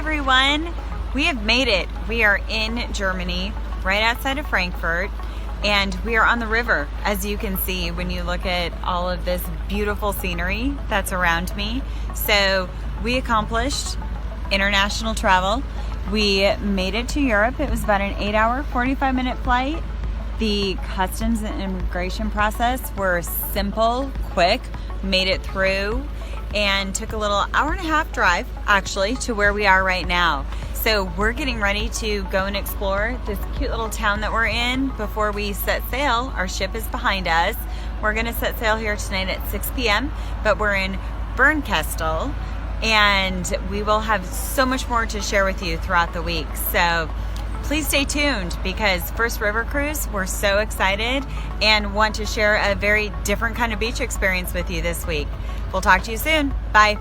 everyone. We have made it. We are in Germany, right outside of Frankfurt, and we are on the river, as you can see when you look at all of this beautiful scenery that's around me. So we accomplished international travel. We made it to Europe. It was about an 8-hour, 45-minute flight. The customs and immigration process were simple, quick, made it through, and took a little hour-and-a-half drive, actually, to where we are right now. So we're getting ready to go and explore this cute little town that we're in before we set sail. Our ship is behind us. We're gonna set sail here tonight at 6 p.m., but we're in Bernkastel, and we will have so much more to share with you throughout the week. So please stay tuned, because First River Cruise, we're so excited and want to share a very different kind of beach experience with you this week. We'll talk to you soon. Bye.